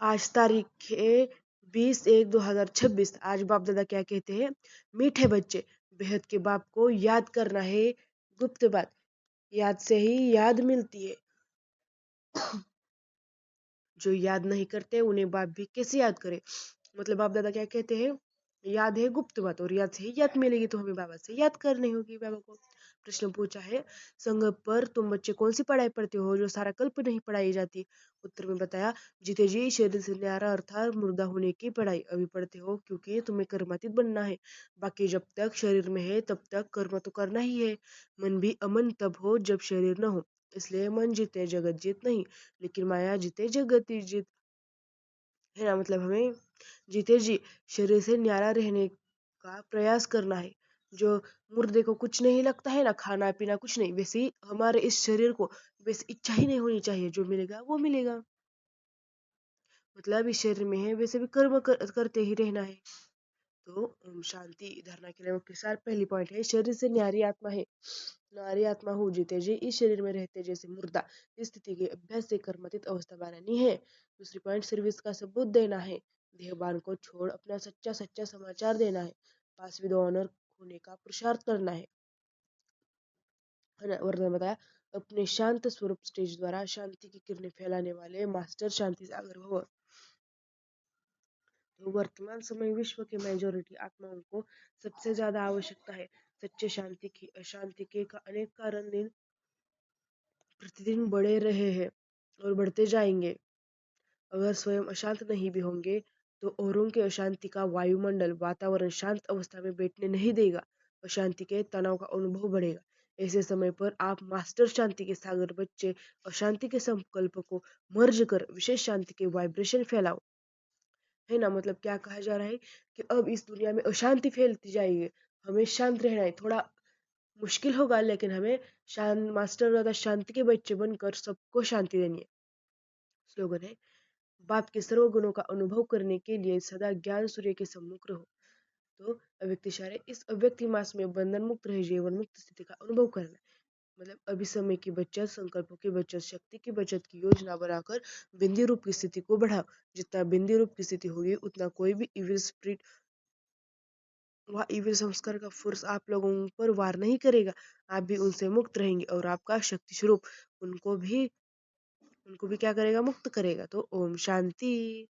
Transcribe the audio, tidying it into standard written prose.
आज तारीख है 20/1/2026। आज बाप दादा क्या कहते हैं? मीठे बच्चे, बेहद के बाप को याद करना है गुप्त बात, याद से ही याद मिलती है। जो याद नहीं करते उन्हें बाप भी कैसे याद करे। मतलब बाप दादा क्या कहते हैं? याद है गुप्त बात, और याद से ही याद मिलेगी, तो हमें बाबा से याद करनी होगी बाबा को। प्रश्न पूछा है, संग पर तुम बच्चे कौन सी पढ़ाई पढ़ते हो जो सारा कल्प नहीं पढ़ाई जाती? उत्तर में बताया, जीते जी शरीर से न्यारा अर्थात मुर्दा होने की पढ़ाई अभी पढ़ते हो, क्योंकि तुम्हें कर्मातीत बनना है। बाकी जब तक शरीर में है तब तक कर्म तो करना ही है। मन भी अमन तब हो जब शरीर न हो, इसलिए मन जीते जगत जीत नहीं, लेकिन माया जीते जगत ही जीत। है ना, मतलब हमें जीते जी शरीर से न्यारा रहने का प्रयास करना है। जो मुर्दे को कुछ नहीं लगता है ना, खाना पीना कुछ नहीं, वैसे ही हमारे इस शरीर को वैसे इच्छा ही नहीं होनी चाहिए, जो मिलेगा वो मिलेगा। मतलब इस शरीर में है वैसे भी कर्म करते ही रहना है। तो शांति धारणा के लिए मुख्य सार पहली पॉइंट है, शरीर से न्यारी आत्मा है, नारी आत्मा हो जीते जी इस शरीर में रहते जैसे मुर्दा, इस स्थिति के अभ्यास से कर्मतीत अवस्था बनानी है। दूसरी पॉइंट, सर्विस का सबूत देना है, देहबान को छोड़ अपना सच्चा सच्चा समाचार देना है, पास विद ऑनर होने का पुरुषार्थ करना है ना। वर्णन बताया, अपने शांत स्वरूप स्टेज द्वारा शांति की किरणें फैलाने वाले मास्टर शांति सागर भव। तो वर्तमान समय विश्व के मेजॉरिटी आत्माओं को सबसे ज्यादा आवश्यकता है सच्चे शांति की। अशांति के अनेक कारण दिन प्रतिदिन बढ़े रहे हैं और बढ़ते जाएंगे। अगर स्वयं अशांत नहीं भी होंगे तो औरों के अशांति का वायुमंडल वातावरण शांत अवस्था में बैठने नहीं देगा, अशांति के तनाव का अनुभव बढ़ेगा। ऐसे समय पर आप मास्टर शांति के सागर बच्चे अशांति के संकल्प को मर्ज कर विशेष शांति के वाइब्रेशन फैलाओ। है ना, मतलब क्या कहा जा रहा है कि अब इस दुनिया में अशांति फैलती जाएगी, हमें शांत रहना है। थोड़ा मुश्किल होगा, लेकिन हमें शांत मास्टर ज्यादा शांति के बच्चे बनकर सबको शांति देनी है। स्लोगन है, बाप के सर्व गुणों का अनुभव करने के लिए सदा ज्ञान सूर्य के सम्मुख रहो। तो अव्यक्त इशारे, इस अव्यक्ति मास में बंधन मुक्त रहे जीवन मुक्त स्थिति का अनुभव करना। मतलब अभी समय की बचत, संकल्पों की बचत, शक्ति की बचत की योजना बनाकर बिंदी रूप की स्थिति को बढ़ाओ। जितना बिंदी रूप की स्थिति होगी उतना कोई भी इविल स्पिरिट वह इविल संस्कार का फोर्स आप लोगों पर वार नहीं करेगा। आप भी उनसे मुक्त रहेंगे और आपका शक्ति स्वरूप उनको भी क्या करेगा? मुक्त करेगा। तो ओम शांति।